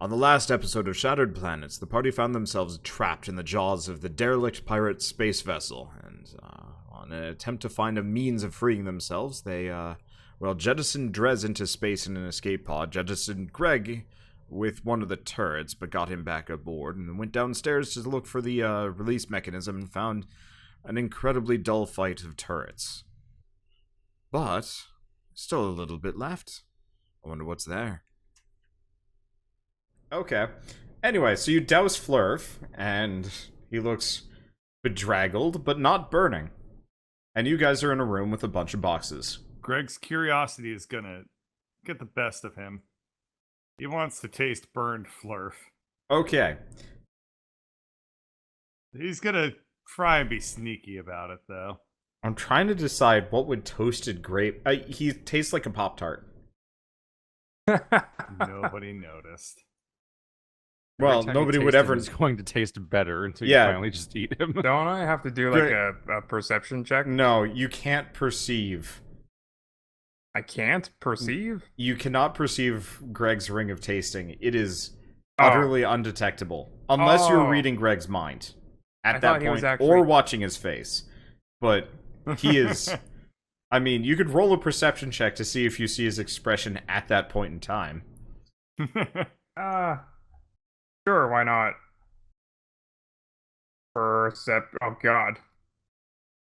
On the last episode of Shattered Planets, the party found themselves trapped in the jaws of the derelict pirate space vessel, and on an attempt to find a means of freeing themselves, they, jettisoned Drez into space in an escape pod, jettisoned Greg with one of the turrets, but got him back aboard, and went downstairs to look for the release mechanism and found an incredibly dull fight of turrets. But, still a little bit left. I wonder what's there. Okay. Anyway, so you douse Flurf, and he looks bedraggled, but not burning. And you guys are in a room with a bunch of boxes. Greg's curiosity is gonna get the best of him. He wants to taste burned Flurf. Okay. He's gonna try and be sneaky about it, though. I'm trying to decide what would toasted grape... he tastes like a Pop-Tart. Nobody noticed. Well, nobody would ever... It's going to taste better until you finally just eat him. Don't I have to do like a perception check? No, you can't perceive. I can't perceive? You cannot perceive Greg's ring of tasting. It is utterly undetectable. Unless you're reading Greg's mind at that point, or watching his face. But he is... I mean, you could roll a perception check to see if you see his expression at that point in time. Sure, why not? Oh god.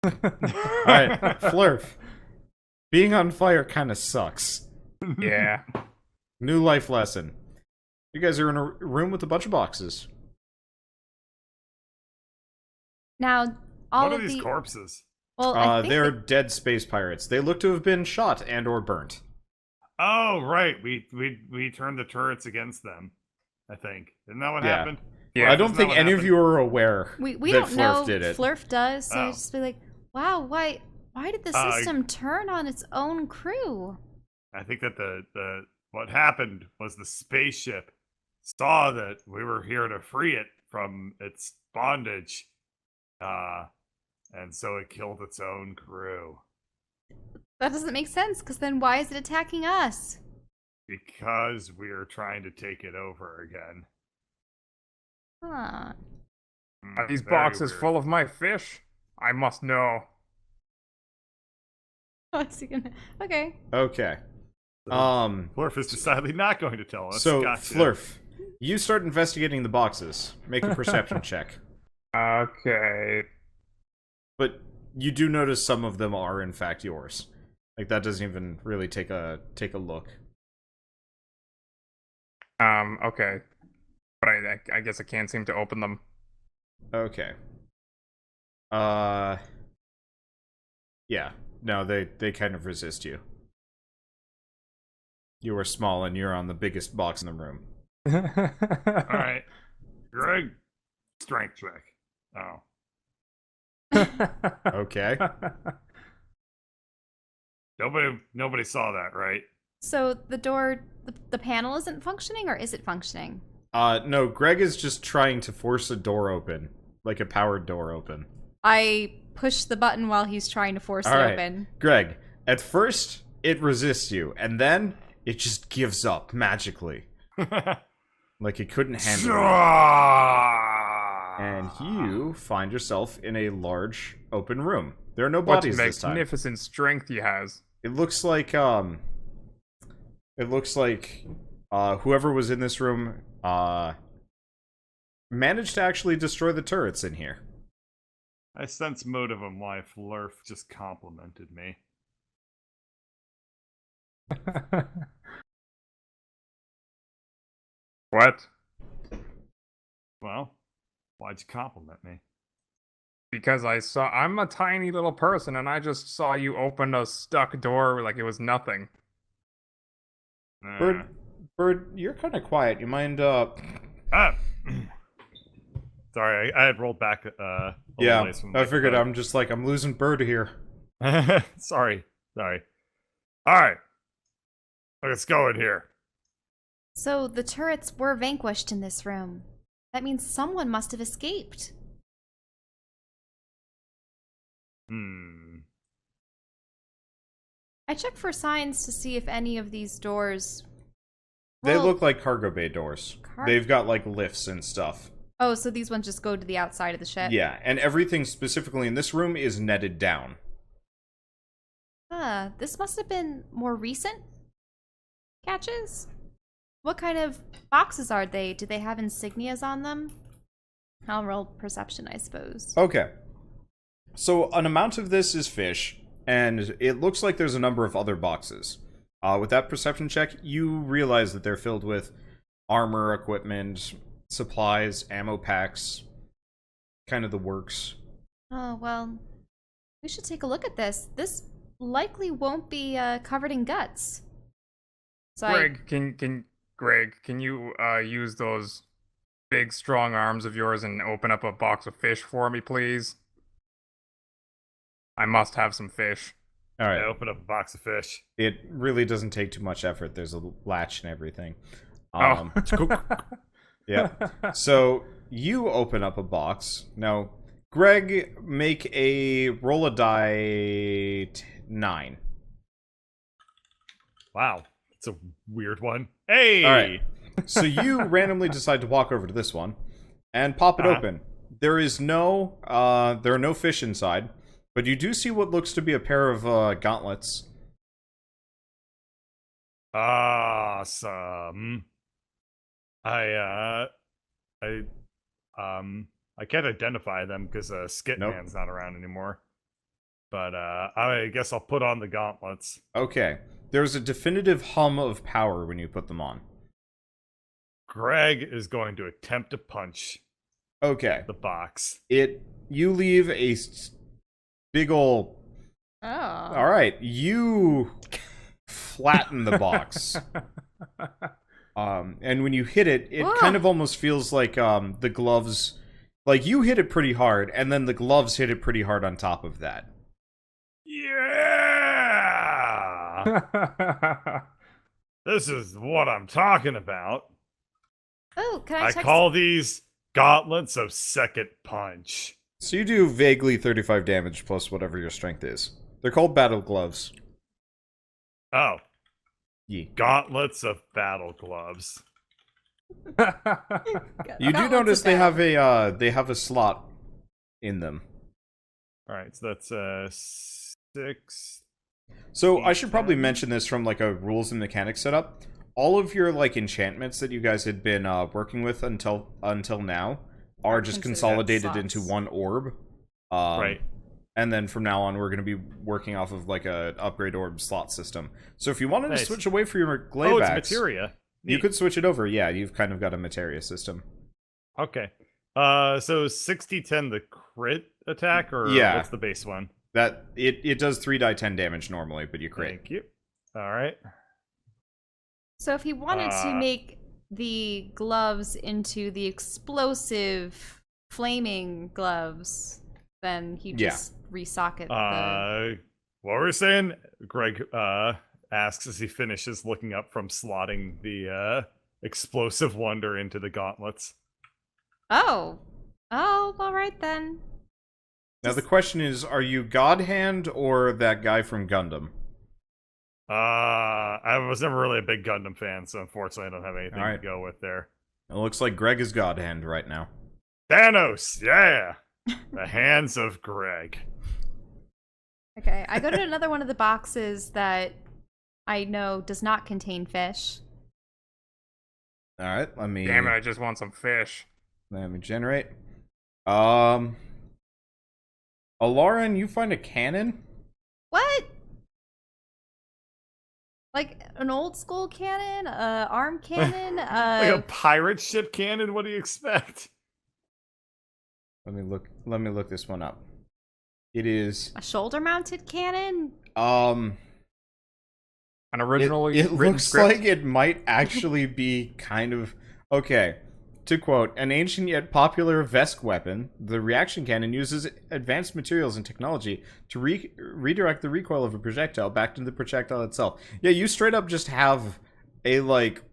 Alright, Flurf. Being on fire kind of sucks. Yeah. New life lesson. You guys are in a room with a bunch of boxes. Now, all what of are these the corpses? Well, they're dead space pirates. They look to have been shot and or burnt. Oh, right. We turned the turrets against them, I think. Isn't that what happened? Yeah. I don't think any of you are aware we that don't Flurf know. did it. Flurf does, so I just be like, wow, why did the system turn on its own crew? I think that the what happened was the spaceship saw that we were here to free it from its bondage. And so it killed its own crew. That doesn't make sense, because then why is it attacking us? Because we are trying to take it over again. Huh. Are these boxes full of my fish? I must know. What's he gonna... Okay. Okay. Flurf is decidedly not going to tell us. So, gotcha. Flurf, you start investigating the boxes. Make a perception check. Okay. But you do notice some of them are in fact yours. Like, that doesn't even really take a look. Okay. But I guess I can't seem to open them. Okay. Yeah. No, they kind of resist you. You are small and you're on the biggest box in the room. Alright. Greg, strength check. Oh. Okay. Nobody saw that, right? So the door, the panel isn't functioning, or is it functioning? No, Greg is just trying to force a door open. Like a powered door open. I push the button while he's trying to force it open. Greg, at first, it resists you, and then it just gives up magically. Like it couldn't handle it. And you find yourself in a large open room. There are no bodies this time. What magnificent strength he has. It looks like whoever was in this room managed to actually destroy the turrets in here. I sense motive on why Flurf just complimented me. What? Well, why'd you compliment me? Because I'm a tiny little person and I just saw you open a stuck door like it was nothing. Bird, you're kind of quiet. You mind, Sorry, I had rolled back, yeah, I figured I'm just like, I'm losing Bird here. Sorry. Alright. Let's go in here. So the turrets were vanquished in this room. That means someone must have escaped. I check for signs to see if any of these doors They Well- look like cargo bay doors. They've got like lifts and stuff. Oh, so these ones just go to the outside of the ship? Yeah, and everything specifically in this room is netted down. This must have been more recent catches? What kind of boxes are they? Do they have insignias on them? I'll roll perception, I suppose. Okay. So an amount of this is fish, and it looks like there's a number of other boxes. With that perception check, you realize that they're filled with armor, equipment, supplies, ammo packs, kind of the works. Oh, well, we should take a look at this. This likely won't be covered in guts. So Greg, can you use those big strong arms of yours and open up a box of fish for me, please? I must have some fish. All right. I open up a box of fish. It really doesn't take too much effort. There's a latch and everything. Oh. Yeah. So you open up a box. Now, Greg, make a roll a die 9. Wow, it's a weird one. Hey. All right. So you randomly decide to walk over to this one and pop it open. There are no fish inside, but you do see what looks to be a pair of gauntlets. Awesome. I can't identify them because Skitman's not around anymore. But I guess I'll put on the gauntlets. Okay. There's a definitive hum of power when you put them on. Greg is going to attempt to punch Okay. the box. You leave a big ol'... Oh. All right. You flatten the box. And when you hit it, it kind of almost feels like the gloves... Like, you hit it pretty hard, and then the gloves hit it pretty hard on top of that. Yeah! This is what I'm talking about. Oh, can I I check? call these gauntlets of second punch. So you do vaguely 35 damage plus whatever your strength is. They're called battle gloves. Oh, Yeah. gauntlets of battle gloves. You do notice they have a slot in them. All right, so that's 6. So I should probably mention this from like a rules and mechanics setup. All of your like enchantments that you guys had been working with until now are just Considered consolidated slots. into one orb. Right. And then from now on, we're going to be working off of like a upgrade orb slot system. So if you wanted to Nice. switch away from your Oh, it's Glayvax, materia. you Neat. could switch it over. Yeah, you've kind of got a materia system. Okay. So 60-10 the crit attack, or Yeah. what's the base one? That it does 3 die 10 damage normally, but you crit. Thank you. All right. So if he wanted to make the gloves into the explosive flaming gloves, then he just resocket the... What were we saying? Greg asks as he finishes looking up from slotting the explosive wonder into the gauntlets. Oh, all right then. Now the question is, are you God Hand or that guy from Gundam? I was never really a big Gundam fan, so unfortunately I don't have anything to go with there. It looks like Greg is God Hand right now. Thanos, yeah! The hands of Greg. Okay, I go to another one of the boxes that I know does not contain fish. Alright, let me... Damn it, I just want some fish. Let me generate. Alarin, you find a cannon? What? Like an old school cannon? Arm cannon? Like a pirate ship cannon? What do you expect? Let me look this one up. It is a shoulder-mounted cannon? An originally it written looks script? like it might actually be kind of... Okay, to quote, an ancient yet popular Vesk weapon, the reaction cannon uses advanced materials and technology to redirect the recoil of a projectile back to the projectile itself. Yeah, you straight up just have a, like,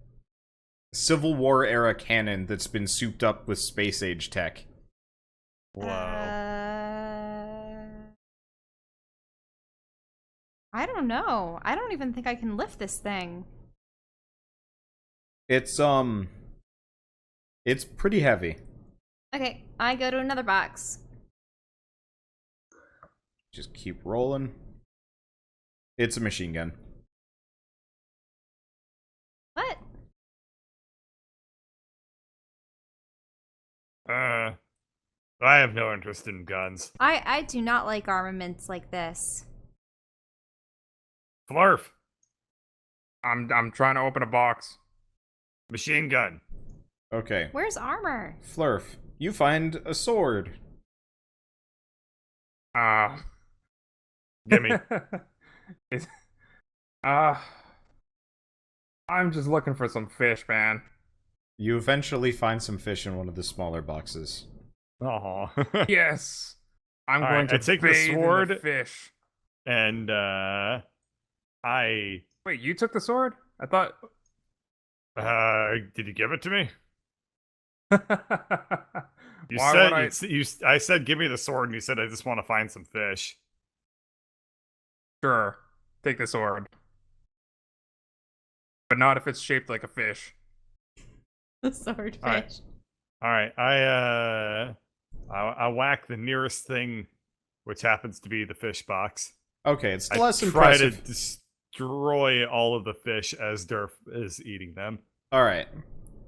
Civil War era cannon that's been souped up with space age tech. I don't know. I don't even think I can lift this thing. It's pretty heavy. Okay, I go to another box. Just keep rolling. It's a machine gun. What? I have no interest in guns. I do not like armaments like this. Flurf, I'm trying to open a box. machine gun. Okay. Where's armor? Flurf, you find a sword. Gimme. Is- I'm just looking for some fish, man. You eventually find some fish in one of the smaller boxes. Oh. Yes. I'm All going right, to I take the bathe in sword. fish. And Wait, you took the sword? I thought. did you give it to me? You Why said would I said give me the sword, and you said I just want to find some fish. Sure, take the sword, but not if it's shaped like a fish. The swordfish. All right, I whack the nearest thing, which happens to be the fish box. Okay, it's I less try impressive. to destroy all of the fish as Durf is eating them. Alright.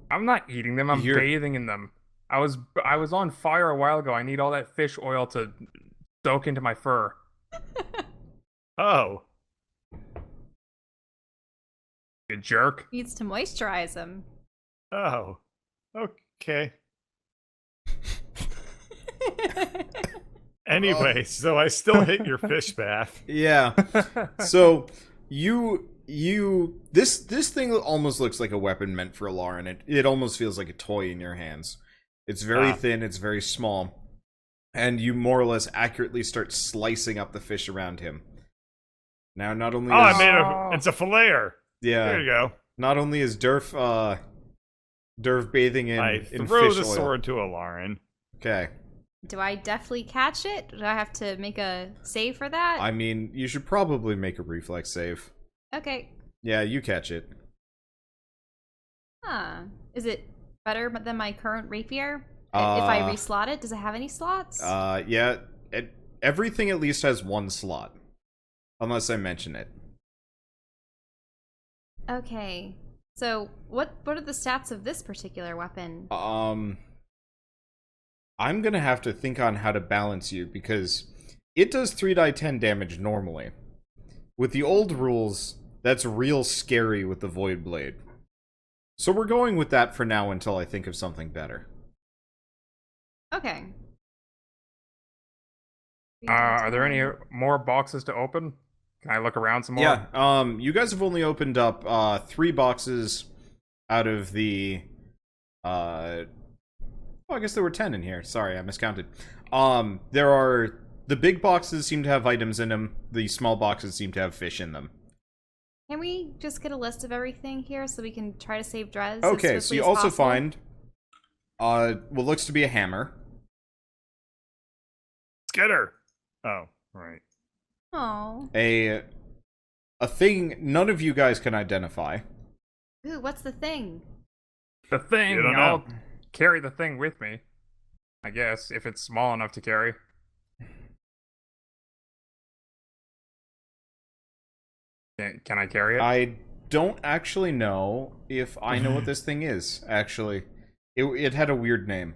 I'm not eating them. I'm bathing in them. I was on fire a while ago. I need all that fish oil to soak into my fur. Oh. You jerk. Needs to moisturize them. Oh. Okay. Anyway, so I still hit your fish bath. Yeah. So this thing almost looks like a weapon meant for Lauren. It almost feels like a toy in your hands. It's very thin, it's very small. And you more or less accurately start slicing up the fish around him. Now not only it's a filleter. Yeah. There you go. Not only is Durf bathing in I in throw fish the oil. sword to Alarin. Okay. Do I definitely catch it? Do I have to make a save for that? I mean, you should probably make a reflex save. Okay. Yeah, you catch it. Huh. Is it better than my current rapier? If I reslot it, does it have any slots? Yeah. Everything at least has one slot. Unless I mention it. Okay. So, what are the stats of this particular weapon? I'm gonna have to think on how to balance you, because it does 3d10 damage normally. With the old rules, that's real scary with the Void Blade. So we're going with that for now until I think of something better. Okay. Are there any more boxes to open? Can I look around some more? Yeah, you guys have only opened up 3 boxes out of the I guess there were 10 in here. Sorry, I miscounted. There are... The big boxes seem to have items in them. The small boxes seem to have fish in them. Can we just get a list of everything here so we can try to save Drez? Okay, so you also find what looks to be a hammer. Skitter. Oh, right. Oh. A thing none of you guys can identify. Ooh, what's the thing? The thing. You don't I'll know. carry the thing with me. I guess, if it's small enough to carry. Can I carry it? I don't actually know if I know what this thing is, actually. It had a weird name.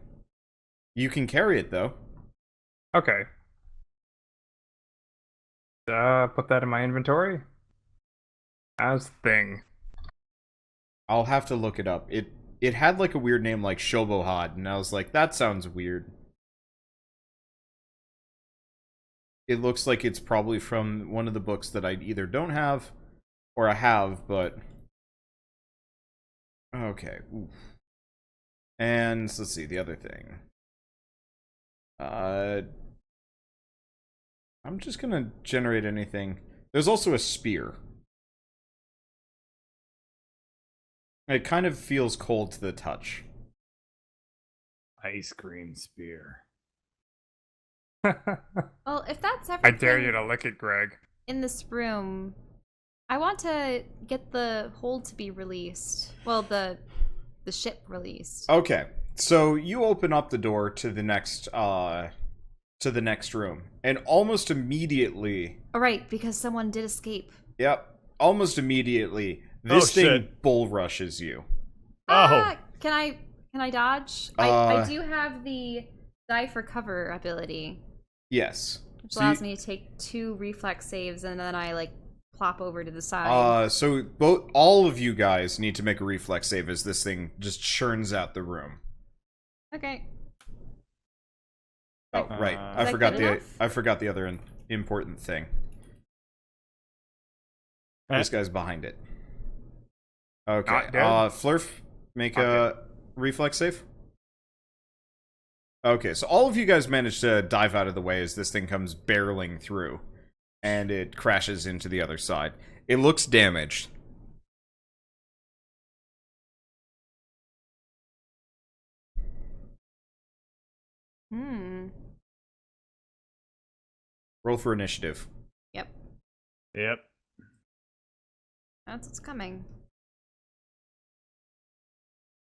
You can carry it, though. Okay. Put that in my inventory. As thing. I'll have to look it up. It had like a weird name like Shobohad, and I was like, that sounds weird. It looks like it's probably from one of the books that I either don't have or I have, but... Okay. Oof. And let's see, the other thing. I'm just gonna generate anything. There's also a spear. It kind of feels cold to the touch. Ice cream spear. Well, if that's I everything dare you to lick it, Greg. in this room, I want to get the hold to be released. Well, the the ship released. Okay, so you open up the door to the next room, and almost immediately. All right, because someone did escape. Yep, almost immediately, this thing shit. bull rushes you. Can I dodge? I do have the die for cover ability. Yes. Which So allows you- me to take 2 reflex saves, and then I like plop over to the side. So all of you guys need to make a reflex save as this thing just churns out the room. Okay. Oh, right. Is I that good enough? forgot the other important thing. This guy's behind it. Okay. Not dead? Flurf, make Not a reflex save. Okay, so all of you guys managed to dive out of the way as this thing comes barreling through, and it crashes into the other side. It looks damaged. Roll for initiative. Yep. Yep. That's what's coming.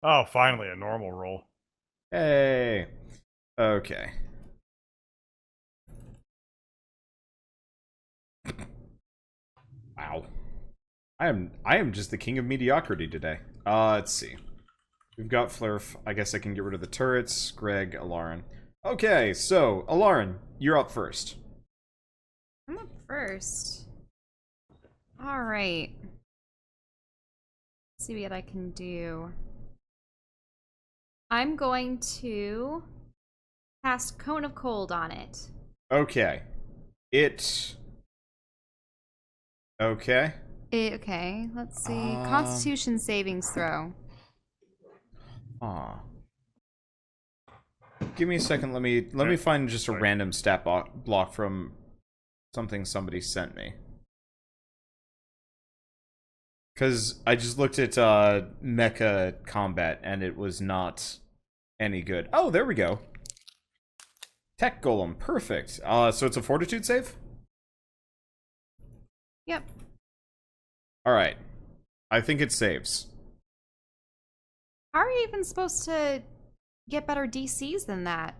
Oh, finally a normal roll. Hey. Okay. Wow. I am just the king of mediocrity today. Let's see. We've got Flurf. I guess I can get rid of the turrets. Greg, Alarin. Okay, so Alarin, you're up first. I'm up first. All right. Let's see what I can do. I'm going to cast Cone of Cold on it. Okay. Okay. Okay, let's see. Constitution savings throw. Aw. Give me a second. Let me find just a random stat block from something somebody sent me. Because I just looked at mecha combat and it was not any good. Oh, there we go. Tech Golem, perfect. So it's a Fortitude save? Yep. Alright. I think it saves. How are you even supposed to get better DCs than that?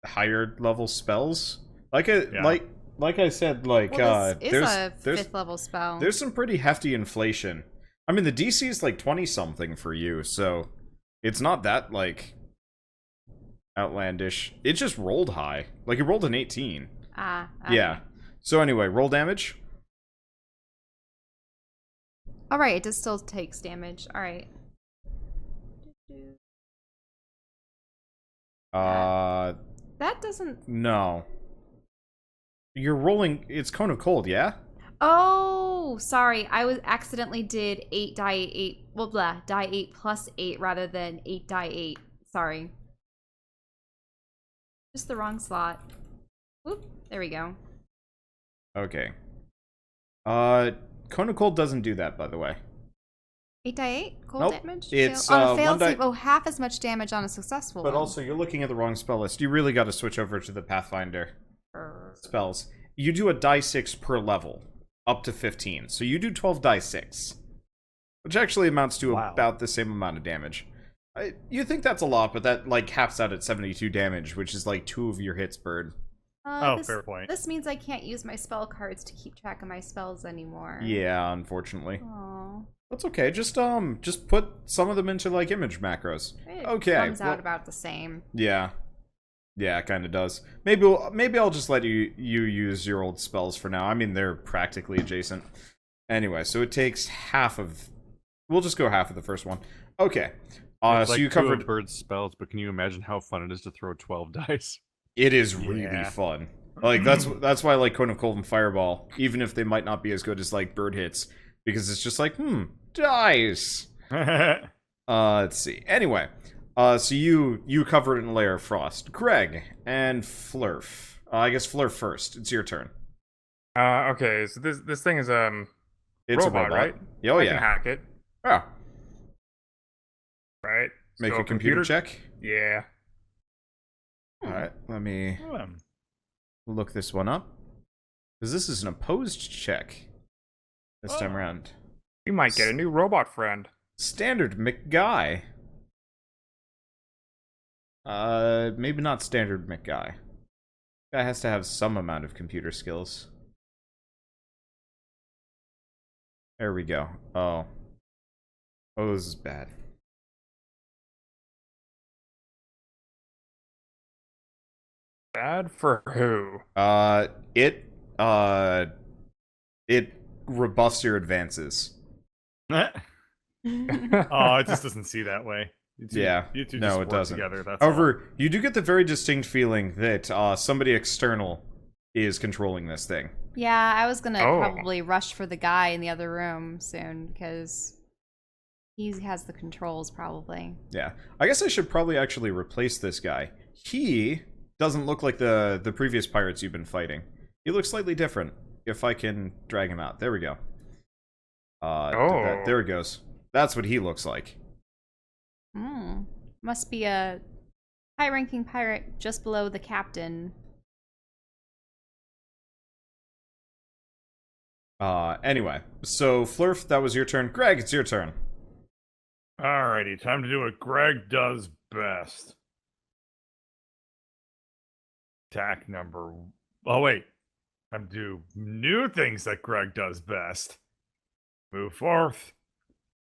Higher level spells? Like I said, like Well, this is a there's 5th level spell. there's some pretty hefty inflation. I mean, the DC is like 20 something for you, so it's not that like outlandish. It just rolled high. Like it rolled an 18. Ah. Okay. Yeah. So anyway, roll damage. Alright, it just still takes damage. Alright. That doesn't... No. You're rolling... It's Cone of Cold, yeah? Oh, sorry. I was accidentally did 8 die 8... Well, blah. Die 8 plus 8 rather than 8 die 8. Sorry. Just the wrong slot. Whoop. There we go. Okay. Cone of Cold doesn't do that, by the way. 8 die 8? Cold Nope. damage? It's, on a one failed die- save. Oh, half as much damage on a successful But one. also, you're looking at the wrong spell list. You really got to switch over to the Pathfinder spells. You do a die 6 per level, up to 15. So you do 12 die 6, which actually amounts to about the same amount of damage. You think that's a lot, but that like caps out at 72 damage, which is like 2 of your hits bird. Fair point. This means I can't use my spell cards to keep track of my spells anymore. Yeah, unfortunately. Aww. That's okay. Just put some of them into like image macros. It Okay. comes out about the same. Yeah. Yeah, it kind of does. Maybe I'll just let you use your old spells for now. I mean, they're practically adjacent. Anyway, so it takes half of... We'll just go half of the first one. Okay. It's So like you two covered... of Bird's spells, but can you imagine how fun it is to throw 12 dice? It is really Yeah. fun. Like, that's why I like Cone of Cold and Fireball, even if they might not be as good as, like, Bird hits. Because it's just like, dice! Let's see. Anyway, so you covered it in a layer of frost. Greg and Flurf. I guess Flurf first. It's your turn. Okay, so this thing is It's robot, a robot, right? Oh, I yeah. can hack it, Oh, right? make So a computer check. Yeah. Alright, let me look this one up. Because this is an opposed check this time around. We might get a new robot friend. Standard McGuy. Maybe not standard McGuy. Guy has to have some amount of computer skills. There we go. Oh. Oh, this is bad. Bad for who? It rebuffs your advances. Oh, it just doesn't see that way. You two no, just it work doesn't. together. That's However, you do get the very distinct feeling that somebody external is controlling this thing. Yeah, I was gonna Oh. probably rush for the guy in the other room soon because he has the controls probably. Yeah, I guess I should probably actually replace this guy. He doesn't look like the previous pirates you've been fighting. He looks slightly different. If I can drag him out, there we go. There it goes. That's what he looks like. Must be a high-ranking pirate just below the captain. Anyway, so Flurf, that was your turn. Greg, it's your turn. Alrighty, time to do what Greg does best. Attack number... Oh, wait. Time to do new things that Greg does best. Move forth.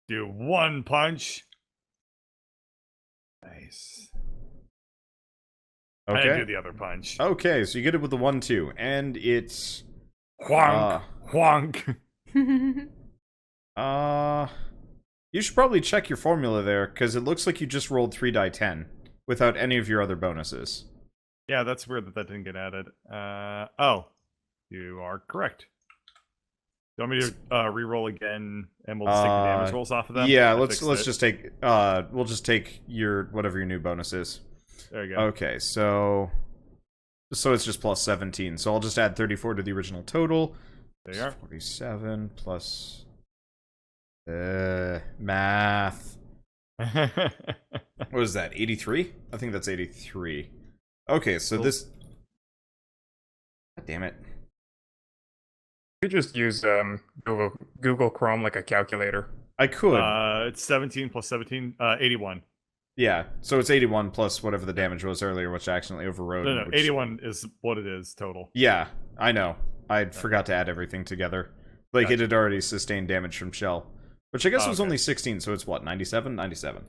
Do one punch. Nice. I didn't Okay. do the other punch. Okay, so you get it with the 1-2, and it's... Whonk. Whonk. You should probably check your formula there, because it looks like you just rolled 3 die 10, without any of your other bonuses. Yeah, that's weird that didn't get added. Oh. You are correct. Do you want me to re-roll again, and we'll just take the damage rolls off of them? Yeah, I let's fixed it. just take we'll just take your whatever your new bonus is. There you go. Okay, so it's just plus 17. So I'll just add 34 to the original total. There you are. 47 plus math. What is that? 83? I think that's 83. Okay, so Cool. this... God damn it. You could just use Google Chrome like a calculator. I could. It's 17 plus 17, 81. Yeah, so it's 81 plus whatever the damage was earlier, which I accidentally overrode. No, which- 81 is what it is total. Yeah, I know. I forgot to add everything together. Like, Gotcha. it had already sustained damage from Shell. Which I guess was Okay. only 16, so it's what, 97? 97.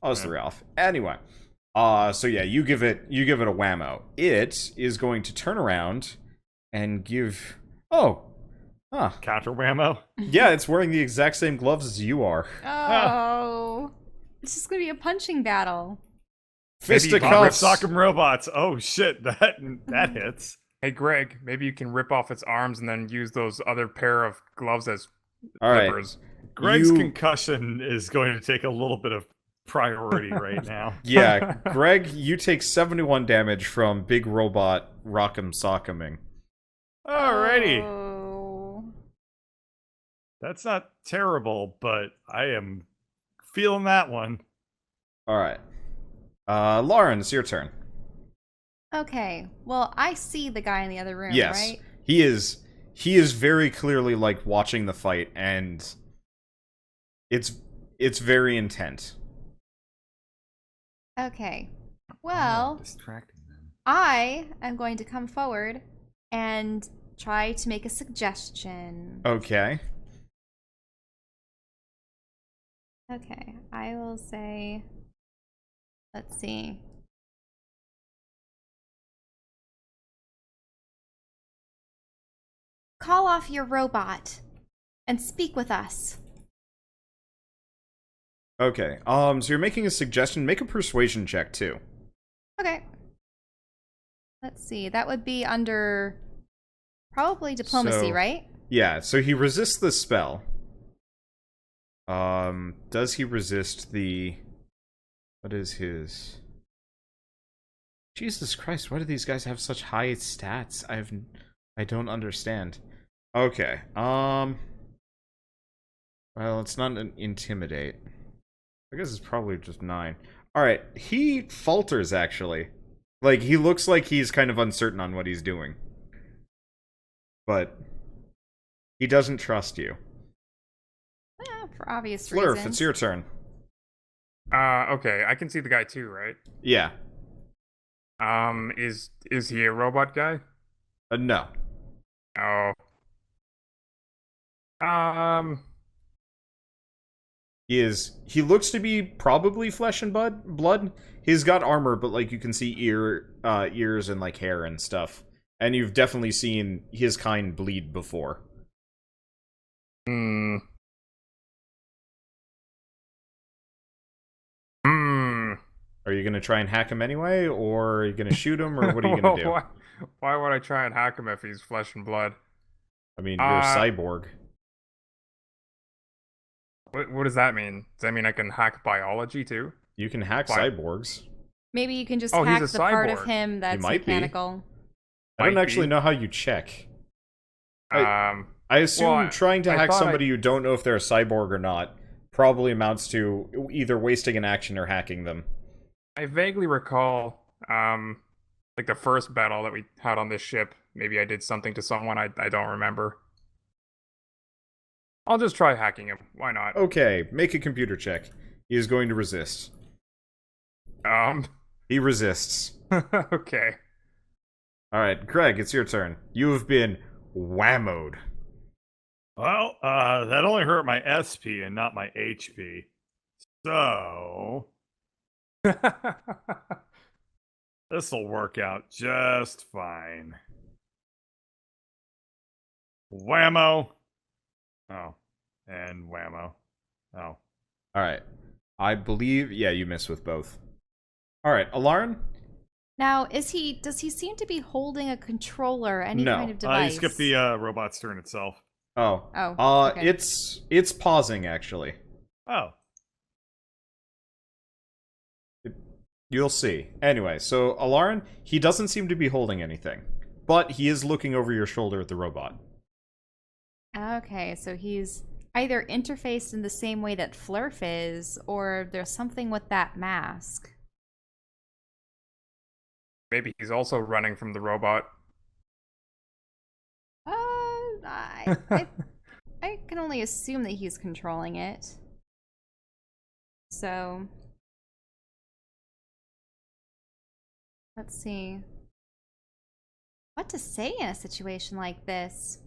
I was Yeah. 3 off. Anyway. So yeah, you give it a whammo. It is going to turn around and give... Oh! Huh. Counter whammo. Yeah, it's wearing the exact same gloves as you are. Oh, this is gonna be a punching battle. Fisticuffs! Sock'em robots. Oh shit, that hits. Hey, Greg, maybe you can rip off its arms and then use those other pair of gloves as Alright. clippers. Greg's You- concussion is going to take a little bit of priority right now. Yeah, Greg, you take 71 damage from Big Robot Rock'em Sock'eming. Alrighty. Oh. That's not terrible, but I am feeling that one. Alright. Lauren, it's your turn. Okay. Well, I see the guy in the other room, Yes. right? He is very clearly like watching the fight, and it's very intent. Okay. Well, Distracting them. I am going to come forward and try to make a suggestion. Okay. Okay, I will say, let's see. Call off your robot and speak with us. Okay. So you're making a suggestion. Make a persuasion check too. Okay. Let's see. That would be under probably diplomacy, So- right? Yeah. So he resists the spell. Does he resist the? What is his? Jesus Christ! Why do these guys have such high stats? I don't understand. Okay. Well, it's not an intimidate. I guess it's probably just 9. Alright, he falters, actually. Like, he looks like he's kind of uncertain on what he's doing. But he doesn't trust you. Yeah, for obvious Flurf, reasons. it's your turn. Okay, I can see the guy too, right? Yeah. Is he a robot guy? No. Oh. Um, He looks to be probably flesh and blood. He's got armor, but like you can see ears and like hair and stuff. And you've definitely seen his kind bleed before. hmm. Hmm. Are you gonna try and hack him anyway, or are you gonna shoot him, or what are you gonna do? Why would I try and hack him if he's flesh and blood? I mean, you're a cyborg. What does that mean? Does that mean I can hack biology too? You can hack Why? cyborgs. Maybe you can just Oh, he's hack a the part of cyborg. him that's might be. mechanical. I don't Might actually be. know how you check. I Well, assume trying to I hack thought somebody you don't know if they're a cyborg or not probably amounts to either wasting an action or hacking them. I vaguely recall, like the first battle that we had on this ship. Maybe I did something to someone. I don't remember. I'll just try hacking him. Why not? Okay, make a computer check. He is going to resist. He resists. Okay. Alright, Greg, it's your turn. You have been whammoed. Well, that only hurt my SP and not my HP. So this'll work out just fine. Whammo. Oh, and whammo. Oh. Alright. I believe, yeah, you miss with both. Alright, Alarn? Now, does he seem to be holding a controller, any No. kind of You device? skipped the robot's turn itself. Oh. Oh, okay. It's pausing, actually. Oh. You'll see. Anyway, so Alarn, he doesn't seem to be holding anything. But he is looking over your shoulder at the robot. Okay, so he's either interfaced in the same way that Flurf is, or there's something with that mask. Maybe he's also running from the robot. I can only assume that he's controlling it. So, let's see. What to say in a situation like this?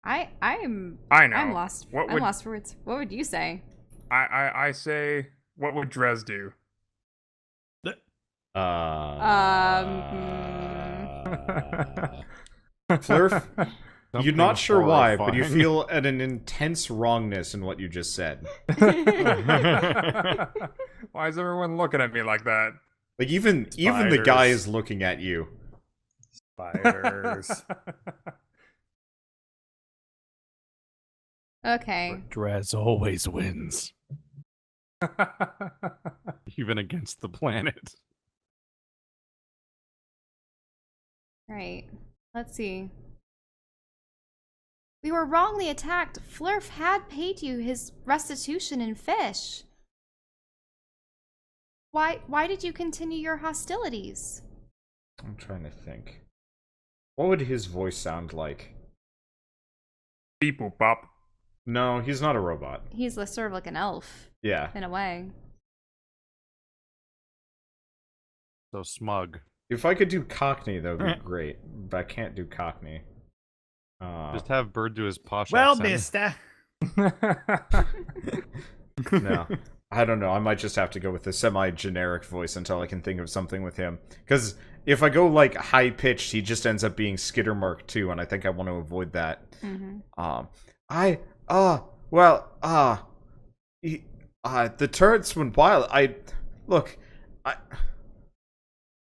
I know. I'm lost. What I'm would- lost for words. What would you say? I say, what would Drez do? Flurf, you're Something not sure why, but you horrifying. feel an intense wrongness in what you just said. Why is everyone looking at me like that? Like even the guy is looking at you. Spiders. Okay. Draz always wins, even against the planet. Right. Let's see. We were wrongly attacked. Flurf had paid you his restitution in fish. Why did you continue your hostilities? I'm trying to think. What would his voice sound like? Beep boop bop. No, he's not a robot. He's sort of like an elf, Yeah. in a way. So smug. If I could do Cockney, that would be great. But I can't do Cockney. Just have Bird do his posh Well, accent. mister. No. I don't know. I might just have to go with a semi-generic voice until I can think of something with him. Because if I go, like, high-pitched, he just ends up being Skittermark too, and I think I want to avoid that. Mm-hmm. The turrets went wild.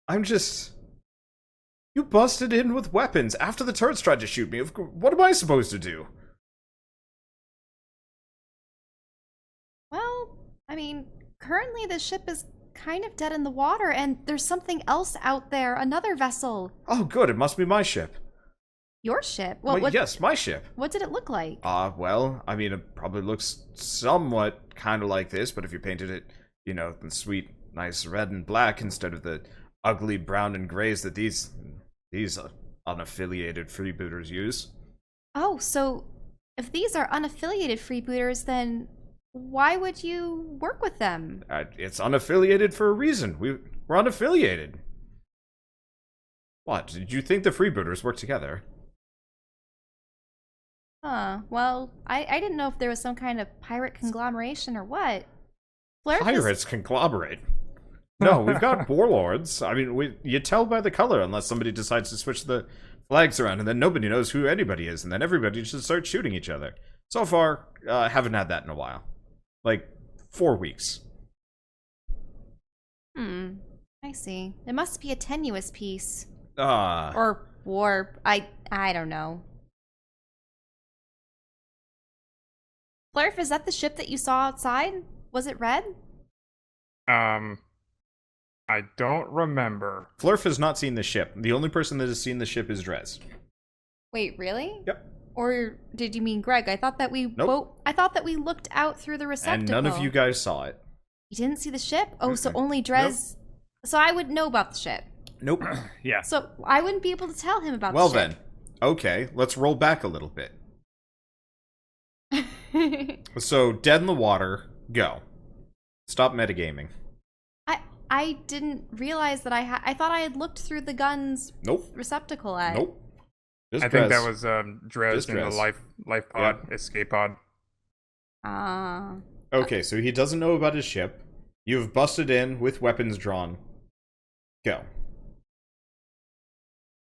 I'm just... You busted in with weapons after the turrets tried to shoot me. What am I supposed to do? Well, I mean, currently the ship is kind of dead in the water, and there's something else out there, another vessel. Oh, good. It must be my ship. Your ship? Well, Yes, my ship. what did it look like? Well, I mean, it probably looks somewhat kind of like this, but if you painted it, you know, the sweet, nice red and black instead of the ugly brown and grays that these unaffiliated freebooters use. Oh, so if these are unaffiliated freebooters, then why would you work with them? It's unaffiliated for a reason. We're unaffiliated. What? Did you think the freebooters work together? Huh. Well, I didn't know if there was some kind of pirate conglomeration or what. Flurf is- Pirates conglomerate. No, we've got warlords. I mean, you tell by the color unless somebody decides to switch the flags around, and then nobody knows who anybody is, and then everybody just starts shooting each other. So far, haven't had that in a while. Like, 4 weeks. I see. It must be a tenuous piece. Ah. Or warp. I don't know. Flurf, is that the ship that you saw outside? Was it red? I don't remember. Flurf has not seen the ship. The only person that has seen the ship is Drez. Wait, really? Yep. Or did you mean Greg? I thought that we I thought that we looked out through the receptacle. And none of you guys saw it. You didn't see the ship? Oh, so only Drez. Nope. So I would know about the ship. Nope. Yeah. So I wouldn't be able to tell him about Well the ship. then. Okay, let's roll back a little bit. So, dead in the water, go. Stop metagaming. I didn't realize that I thought I had looked through the gun's receptacle. Nope. I think that was Drez in the life pod, escape pod. Okay, so he doesn't know about his ship. You've busted in with weapons drawn. Go.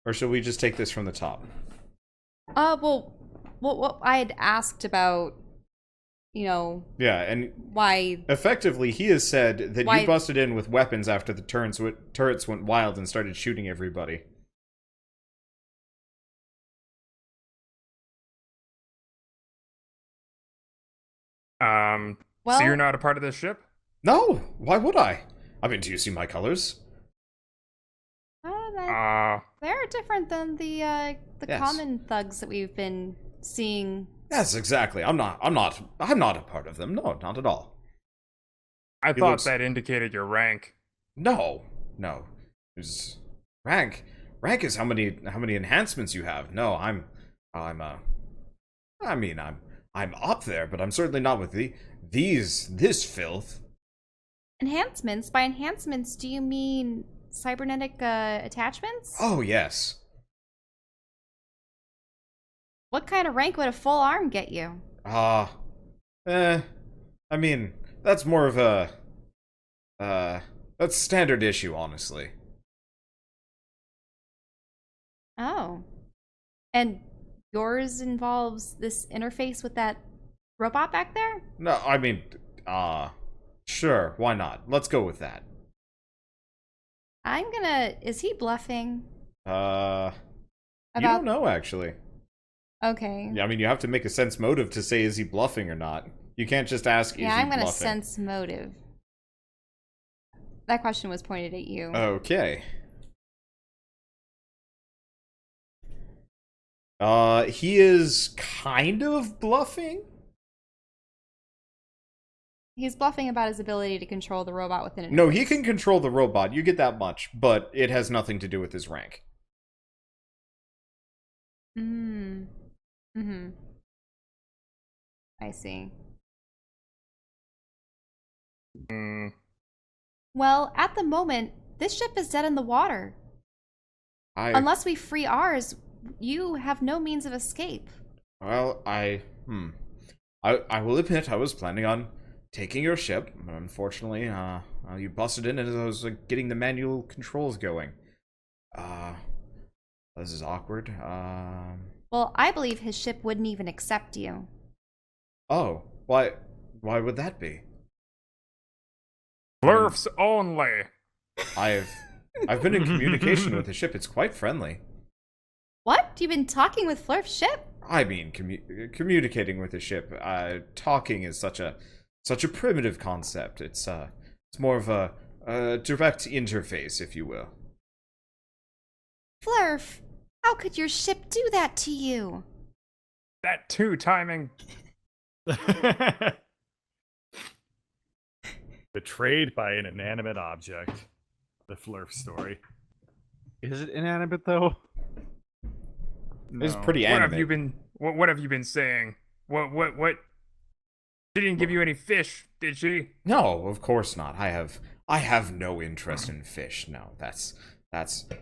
Or should we just take this from the top? Well, what I had asked about, Yeah, and why... Effectively, he has said that you busted in with weapons after the turrets went wild and started shooting everybody. So you're not a part of this ship? No! Why would I? I mean, do you see my colors? They're different than the Yes. common thugs that we've been seeing. Yes, exactly. I'm not a part of them. No, not at all. I thought that indicated your rank. No. It's rank. Rank is how many enhancements you have. No, I'm up there, but I'm certainly not with this filth. Enhancements? By enhancements, do you mean cybernetic attachments? Oh, yes. What kind of rank would a full arm get you? I mean, that's more of a that's standard issue, honestly. Oh. And yours involves this interface with that robot back there? No, I mean, sure, why not? Let's go with that. Is he bluffing? You don't know, actually. Okay. Yeah, I mean, you have to make a sense motive to say, is he bluffing or not? You can't just ask, yeah, is he I'm gonna bluffing? sense motive. That question was pointed at you. Okay. He is kind of bluffing? He's bluffing about his ability to control the robot within an No, he can control the robot, you get that much, but it has nothing to do with his rank. I see. Well, at the moment, this ship is dead in the water. Unless we free ours, you have no means of escape. Well, I will admit I was planning on taking your ship, but unfortunately, you busted in as I was getting the manual controls going. This is awkward. Well, I believe his ship wouldn't even accept you. Oh, why would that be? Flurfs only. I've been in communication with the ship. It's quite friendly. What? You've been talking with Flurf's ship? I mean, communicating with the ship. Talking is such a primitive concept. It's more of a direct interface, if you will. Flurf, how could your ship do that to you? That too, timing. Betrayed by an inanimate object. The Flurf story. Is it inanimate though? It's pretty What animate. have you been What have you been saying? What? She didn't give you any fish, did she? No, of course not. I have no interest in fish. No, that's.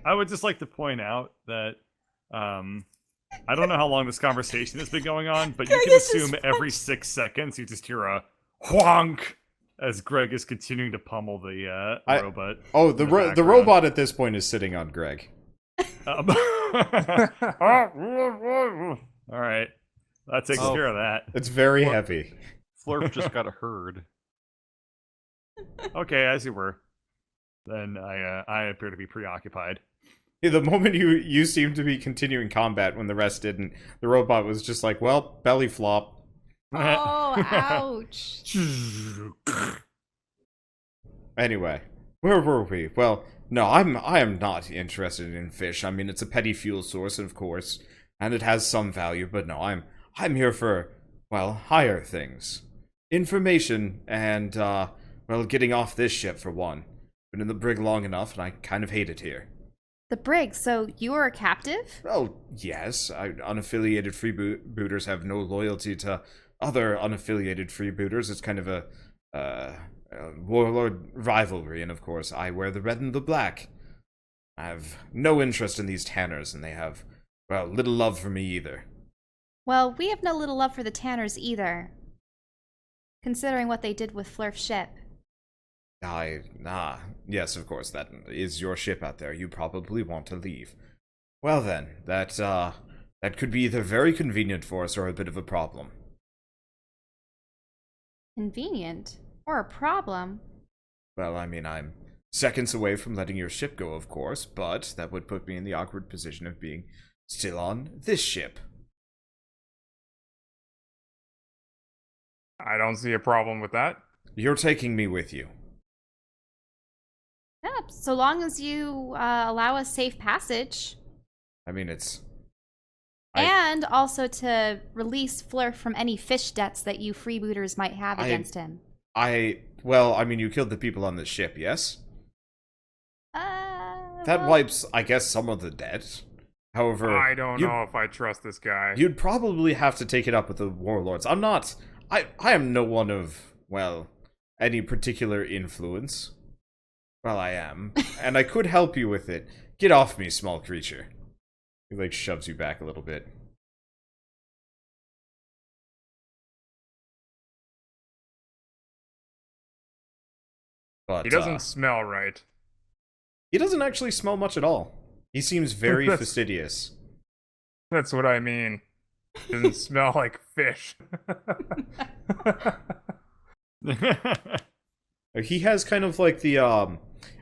I would just like to point out that I don't know how long this conversation has been going on, but you Greg can is just assume every 6 seconds you just hear a whonk as Greg is continuing to pummel the robot. Oh, in the background. robot at this point is sitting on Greg. All right, that takes care of that. It's very heavy. Flurf just got heard. Okay, as you were. Then I appear to be preoccupied. Yeah, the moment you seemed to be continuing combat when the rest didn't, the robot was just like, well, belly flop. Oh, ouch. Anyway, where were we? Well, no, I am not interested in fish. I mean, it's a petty fuel source, of course, and it has some value, but no, I'm here for, well, higher things. Information and, well, getting off this ship for one. Been in the brig long enough, and I kind of hate it here. The brig, so you were a captive? Well, yes, unaffiliated freebooters have no loyalty to other unaffiliated freebooters. It's kind of a warlord rivalry, and of course, I wear the red and the black. I have no interest in these Tanners, and they have, well, little love for me either. Well, we have no little love for the Tanners either, considering what they did with Flurf's ship. Yes, of course, that is your ship out there. You probably want to leave. Well then, that could be either very convenient for us or a bit of a problem. Convenient? Or a problem? Well, I mean, I'm seconds away from letting your ship go, of course, but that would put me in the awkward position of being still on this ship. I don't see a problem with that. You're taking me with you. Yeah, so long as you allow us safe passage. I mean, And also to release Flurf from any fish debts that you freebooters might have against him. Well, I mean, you killed the people on the ship, yes? That Well, wipes, I guess, some of the debt. However, I don't know if I trust this guy. you'd probably have to take it up with the warlords. I am no one of, well, any particular influence. Well, I am. And I could help you with it. Get off me, small creature. He, like, shoves you back a little bit. But, He doesn't smell right. he doesn't actually smell much at all. He seems very fastidious. That's what I mean. Doesn't smell like fish. He has kind of like the,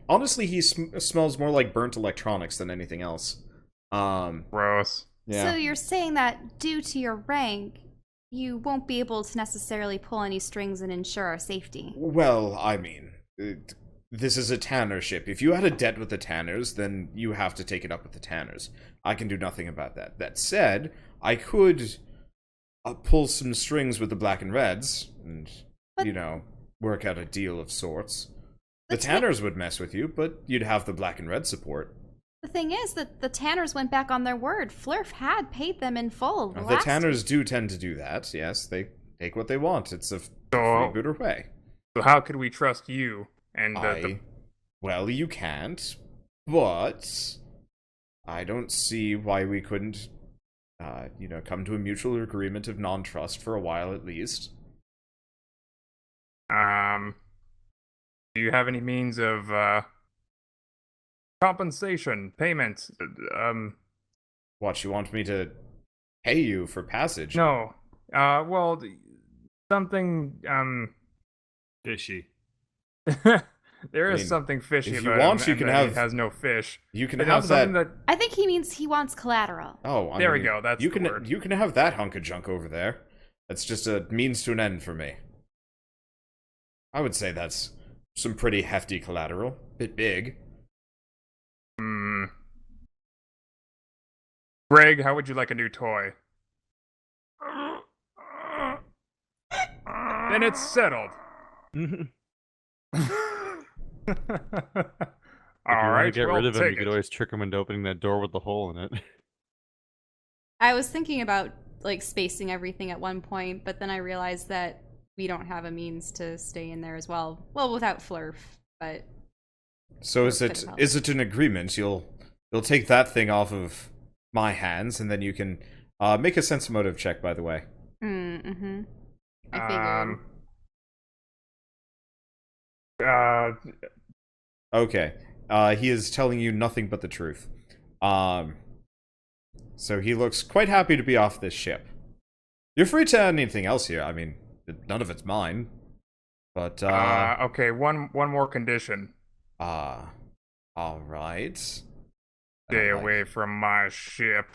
honestly, he smells more like burnt electronics than anything else. Gross. Yeah. So you're saying that due to your rank, you won't be able to necessarily pull any strings and ensure our safety. Well, I mean, this is a Tanner ship. If you had a debt with the Tanners, then you have to take it up with the Tanners. I can do nothing about that. That said, I could pull some strings with the Black and Reds, and, But- you know, work out a deal of sorts. The That's Tanners would mess with you, but you'd have the Black and Red support. The thing is that the Tanners went back on their word. Flurf had paid them in full. The last Tanners do tend to do that, yes. They take what they want. It's a So, freebooter way. so how could we trust you? And Well, you can't, but I don't see why we couldn't, come to a mutual agreement of non-trust for a while at least. do you have any means of compensation, payment? What, you want me to pay you for passage? No. Well, something Fishy. there is mean, something fishy if you about want, him, you and can that have- he has no fish. You can You know, have that. something I think he means he wants collateral. Oh, There we go, that's you the can word. you can have that hunk of junk over there. That's just a means to an end for me. I would say that's some pretty hefty collateral. Bit big. Greg, how would you like a new toy? Then it's settled. If you All want right, to get we'll rid of him, take you could it. always trick him into opening that door with the hole in it. I was thinking about like spacing everything at one point, but then I realized that we don't have a means to stay in there as well. Well, without Flurf, but So Flurf could help. is it an agreement? You'll take that thing off of my hands, and then you can make a sense motive check. By the way. Mm-hmm. I figured. Okay. He is telling you nothing but the truth. So he looks quite happy to be off this ship. You're free to add anything else here. I mean, none of it's mine. But, okay, one more condition. alright. Stay away from my ship.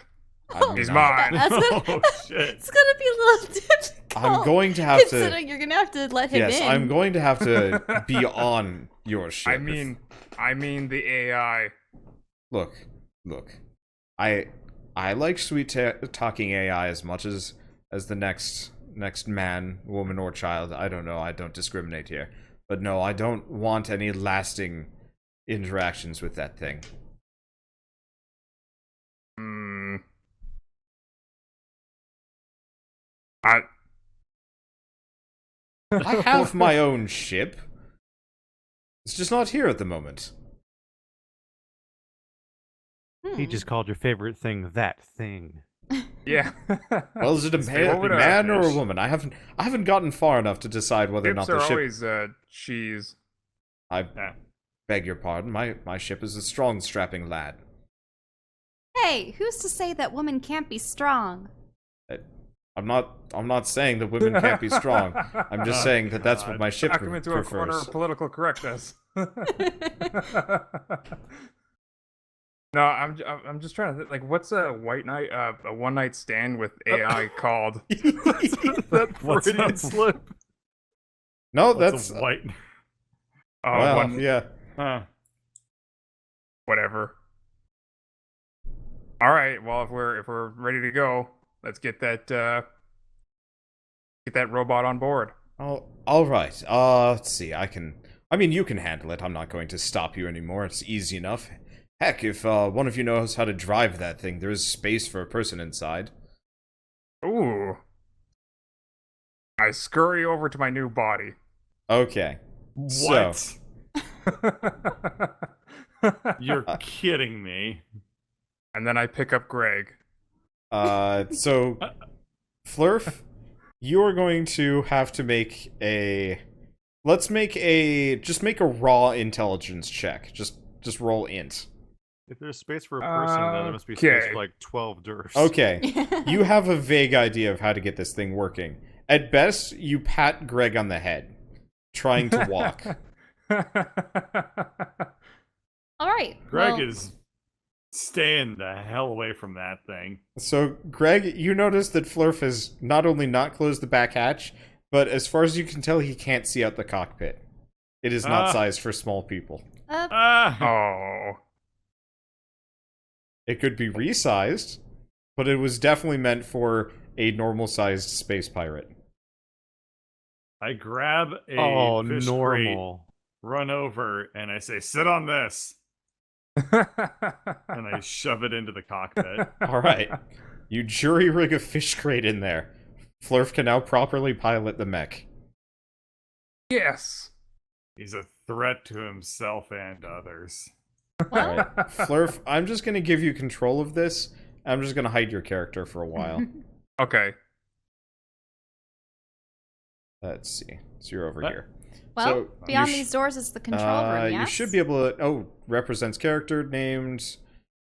He's not- mine. That's gonna, Oh, shit. it's gonna be a little difficult. I'm going to have to... considering you're gonna have to let him Yes, in. I'm going to have to be on your ship. I mean the AI. Look. I like sweet talking AI as much as the next man, woman, or child. I don't know. I don't discriminate here. But no, I don't want any lasting interactions with that thing. I have my own ship. It's just not here at the moment. He just called your favorite thing that thing. Yeah. Well, is it a over to man or a fish. woman? I haven't gotten far enough to decide whether or not Ships the are ship. always cheese. I beg your pardon. My ship is a strong, strapping lad. Hey, who's to say that women can't be strong? I'm not saying that women can't be strong. I'm just saying that that's what my ship Back him into a corner prefers. of political correctness. No, I'm just trying to think, like, what's a one night stand with AI called? That What's Freudian up? slip. No, What's that's a white. well, yeah. Huh. Whatever. All right. Well, if we're ready to go, let's get that robot on board. Oh, all right. Let's see. I mean, you can handle it. I'm not going to stop you anymore. It's easy enough. Heck, if one of you knows how to drive that thing, there is space for a person inside. Ooh. I scurry over to my new body. Okay. What? So, You're kidding me. And then I pick up Greg. so, Flurf, you are going to have to make a. Let's make a. Just make a raw intelligence check. Just roll int. If there's space for a person, then there must be space Okay. for like 12 durfs. Okay. You have a vague idea of how to get this thing working. At best, you pat Greg on the head, trying to walk. All right. Greg well, is staying the hell away from that thing. So, Greg, you notice that Flurf has not only not closed the back hatch, but as far as you can tell, he can't see out the cockpit. It is not sized for small people. Ah, Oh. It could be resized, but it was definitely meant for a normal-sized space pirate. I grab a fish crate, normal. run over, and I say, "Sit on this," and I shove it into the cockpit. All right. You jury rig a fish crate in there. Flurf can now properly pilot the mech. Yes. He's a threat to himself and others. All right. Flurf, I'm just going to give you control of this. I'm just going to hide your character for a while. Okay. Let's see. So you're over What? here. well, so beyond you these doors is the control room. Yes. You should be able to. Oh, represents character named.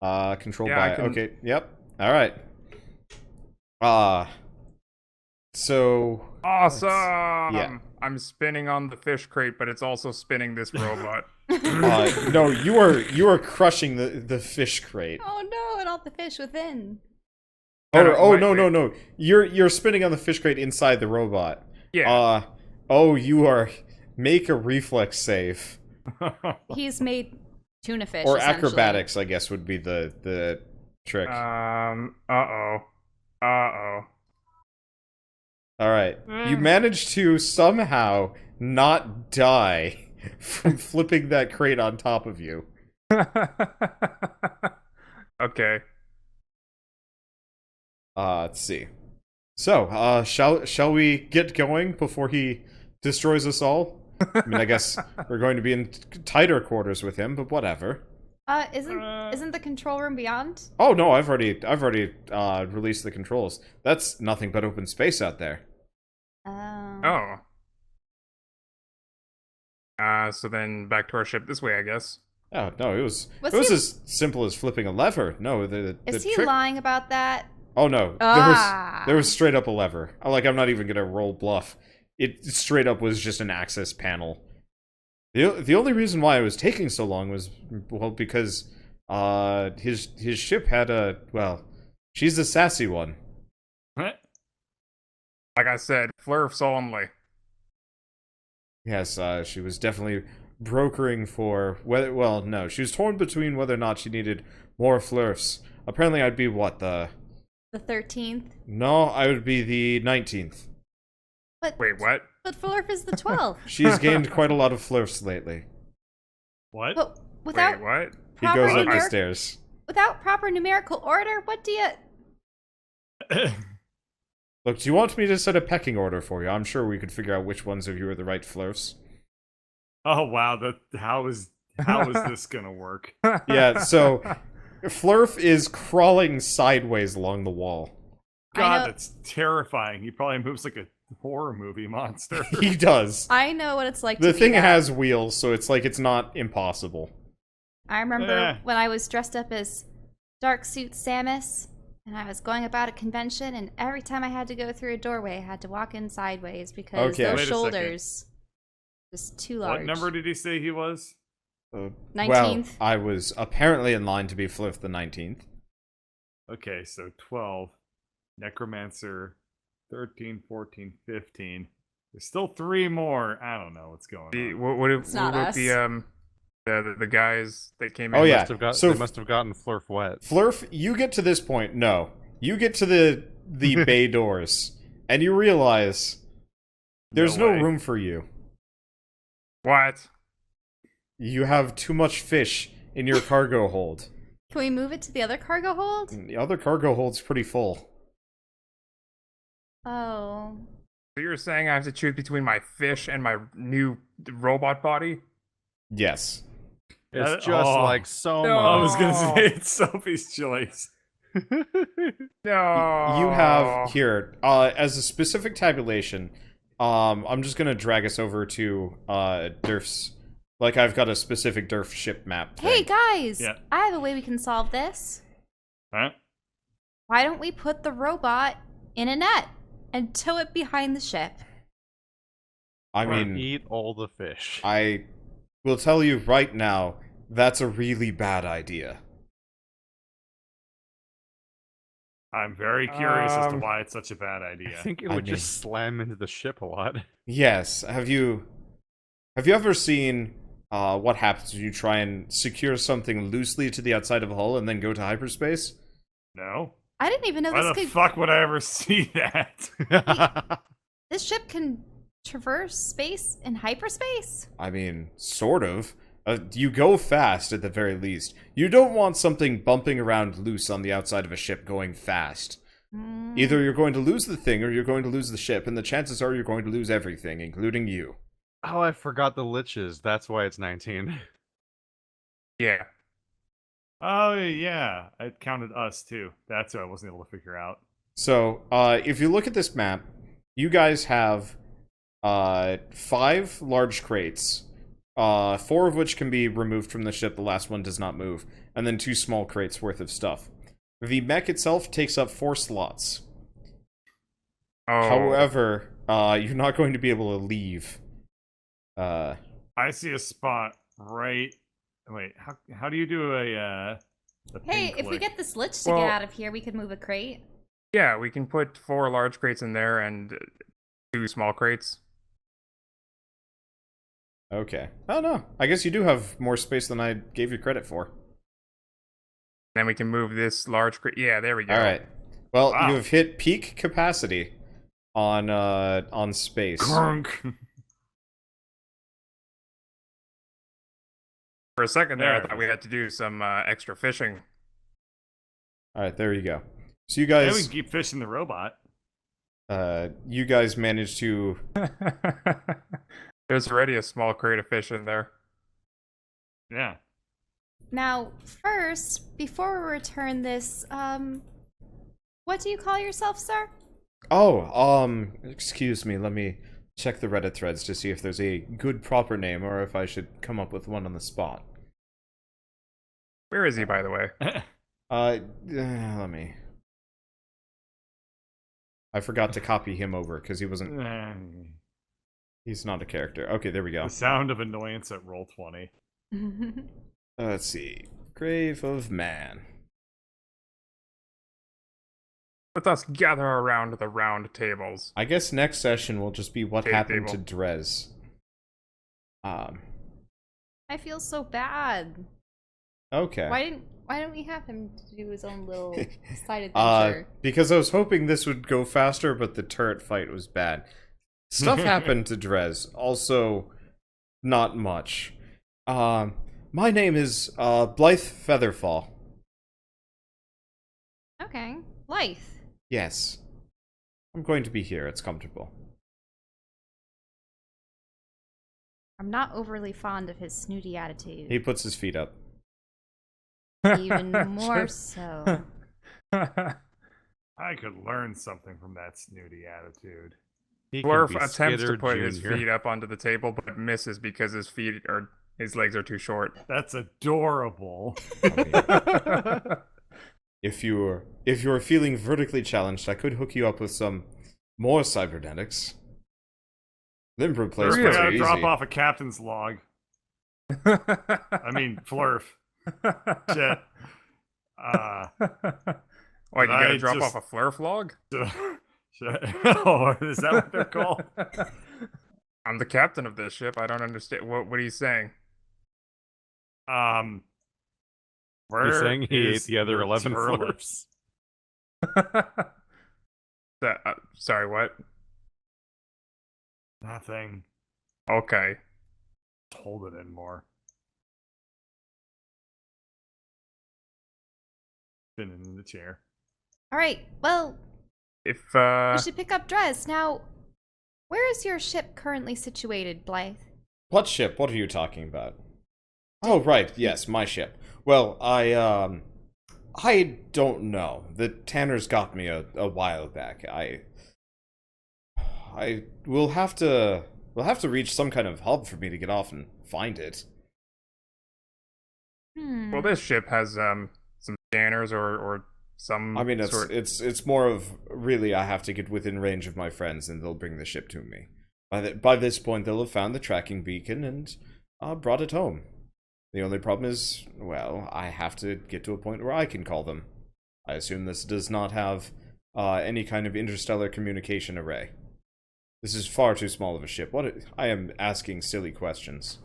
Controlled Yeah, I by. can- Okay. Yep. All right. So. Awesome. Yeah. I'm spinning on the fish crate, but it's also spinning this robot. No, you are crushing the fish crate. Oh no, and all the fish within. No. You're spinning on the fish crate inside the robot. Yeah. You are. Make a reflex save. He's made tuna fish. Or essentially. acrobatics, I guess, would be the trick. Uh-oh. Alright. You managed to somehow not die from flipping that crate on top of you. Okay. Let's see. So, shall we get going before he destroys us all? I mean, I guess we're going to be in tighter quarters with him, but whatever. Isn't the control room beyond? Oh no, I've already released the controls. That's nothing but open space out there. Oh. So then back to our ship this way, I guess. Oh no, it was Was as simple as flipping a lever. No, the Is he trick. lying about that? Oh no, there was straight up a lever. I'm not even gonna roll bluff. It straight up was just an access panel. The only reason why it was taking so long was because his ship had she's the sassy one. What? Like I said, flurfs only. Yes, she was definitely brokering for whether. Well, no, she was torn between whether or not she needed more flurfs. Apparently, I'd be the 13th. No, I would be the 19th. But Wait, what? But Flurf is the 12th. She's gained quite a lot of flurfs lately. What? But without Wait, what? He proper goes up the numeric- stairs. without proper numerical order, what do you? Look, do you want me to set a pecking order for you? I'm sure we could figure out which ones of you are the right flurfs. Oh wow, how is this gonna work? Yeah, so Flurf is crawling sideways along the wall. I know- God, that's terrifying. He probably moves like a horror movie monster. He does. I know what it's like The to thing be that. has wheels, so it's not impossible. I remember Eh. when I was dressed up as Dark Suit Samus, and I was going about a convention, and every time I had to go through a doorway, I had to walk in sideways because Okay. those Wait a second. shoulders just too large. What number did he say he was? 19th. Well, I was apparently in line to be Flurf the 19th. Okay, so 12. Necromancer, 13, 14, 15. There's still 3 more. I don't know what's going on. What It's not about us. the guys that came in? Oh, yeah. They must have gotten Flurf wet. Flurf, you get to this point. No. You get to the bay doors, and you realize there's no way. room for you. What? You have too much fish in your cargo hold. Can we move it to the other cargo hold? The other cargo hold's pretty full. Oh. So you're saying I have to choose between my fish and my new robot body? Yes. It's just oh. like so No. I much. was gonna say it's Sophie's choice. No. You have here, as a specific tabulation, I'm just gonna drag us over to Durf's. Like, I've got a specific Durf ship map thing. Hey guys! Yeah. I have a way we can solve this. Huh? Why don't we put the robot in a net and tow it behind the ship? I mean, Eat all the fish. I will tell you right now, that's a really bad idea. I'm very curious as to Um, why it's such a bad idea. I think it I would mean- just slam into the ship a lot. Yes. Have you ever seen what happens when you try and secure something loosely to the outside of a hull and then go to hyperspace? No? I didn't even know Why this the could. fuck would I ever see that? This ship can traverse space in hyperspace. I mean, sort of. You go fast at the very least. You don't want something bumping around loose on the outside of a ship going fast. Either you're going to lose the thing or you're going to lose the ship, and the chances are you're going to lose everything, including you. Oh, I forgot the liches. That's why it's 19. Yeah. Oh, yeah. It counted us, too. That's what I wasn't able to figure out. So, if you look at this map, you guys have 5 large crates, 4 of which can be removed from the ship, the last one does not move, and then 2 small crates worth of stuff. The mech itself takes up 4 slots. Oh. However, you're not going to be able to leave. I see a spot right... Wait, how do you do a Hey, pin if we click? get this lich to Well- get out of here, we could move a crate. Yeah, we can put 4 large crates in there and 2 small crates. Okay. Oh no, I guess you do have more space than I gave you credit for. Then we can move this large crate. Yeah, there we go. Alright. Well, Wow. you have hit peak capacity on space. Grunk. For a second there, I There. thought we had to do some extra fishing. Alright, there you go. So you Yeah, we guys... can keep fishing the robot. You guys managed to... There's already a small crate of fish in there. Yeah. Now, first, before we return this, what do you call yourself, sir? Oh, excuse me, let me check the Reddit threads to see if there's a good proper name or if I should come up with one on the spot. Where is he, by the way? Let me... I forgot to copy him over because he wasn't... He's not a character. Okay, there we go. The sound of annoyance at Roll20. Let's see. Grave of Man. Let us gather around the round tables. I guess next session will just be what happened Table. to Drez. I feel so bad. Okay. Why don't we have him to do his own little side adventure? Because I was hoping this would go faster, but the turret fight was bad. Stuff happened to Drez. Also, not much. My name is Blythe Featherfall. Okay. Blythe. Yes. I'm going to be here. It's comfortable. I'm not overly fond of his snooty attitude. He puts his feet up. Even more so. I could learn something from that snooty attitude. He can Blurf be attempts to Skitter put his Jr.. feet up onto the table, but misses because his legs are too short. That's adorable. If you're feeling vertically challenged, I could hook you up with some more cybernetics. Then replace I pretty gotta easy. drop off a captain's log. I mean, Flurf. Shit. Why, you I gotta drop just- off a flurf log? Shit. Oh, is that what they're called? I'm the captain of this ship. I don't understand. What are you saying? Where You're saying he ate is the other your 11 turlips? Sorry, what? Nothing. Okay. Hold it in more. Been in the chair. All right. Well, If we should pick up Drez. Now, where is your ship currently situated, Blythe? What ship? What are you talking about? Oh, right. Yes, my ship. Well, I don't know. The Tanners got me a while back. We'll have to reach some kind of hub for me to get off and find it. well, this ship has some scanners or some. I mean, sort. it's more of really I have to get within range of my friends and they'll bring the ship to me. By this point, they'll have found the tracking beacon and brought it home. The only problem is, well, I have to get to a point where I can call them. I assume this does not have any kind of interstellar communication array. This is far too small of a ship. I am asking silly questions.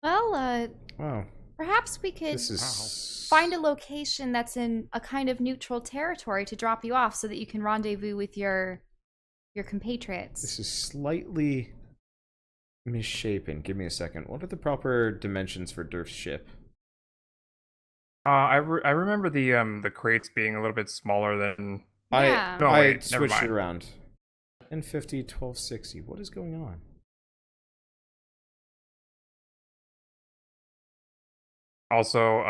Well, Wow, perhaps we could this is find a location that's in a kind of neutral territory to drop you off so that you can rendezvous with your compatriots. This is slightly misshapen. Give me a second. What are the proper dimensions for Durf's ship? I remember the crates being a little bit smaller than. Yeah. No, I wait, never switched it mind. around. 1050, 1260. What is going on? Also,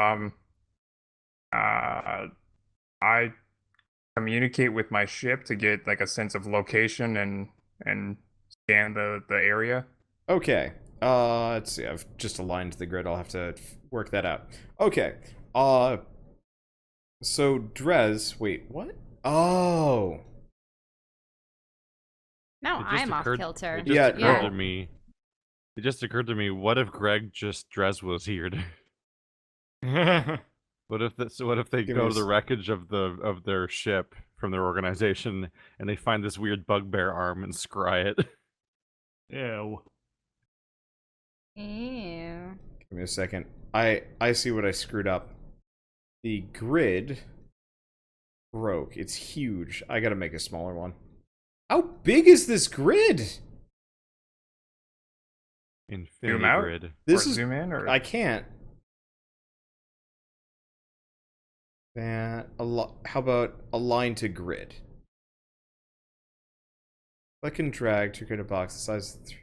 I communicate with my ship to get like a sense of location and scan the area. Okay. Let's see. I've just aligned the grid. I'll have to work that out. Okay. So Drez. Wait, what? Oh. Now It just I'm off occurred- kilter. It just Yeah, occurred no. to me. It just occurred to me. What if Greg just Drez was here? What if they Give go me to the s- wreckage of their ship from their organization and they find this weird bugbear arm and scry it? Ew. Ew. Give me a second. I see what I screwed up. The grid broke. It's huge. I gotta make a smaller one. How big is this grid? Infinity out? grid. This or is. zoom in, or I can't. How about align to grid? Click and drag to create a box the size of 3.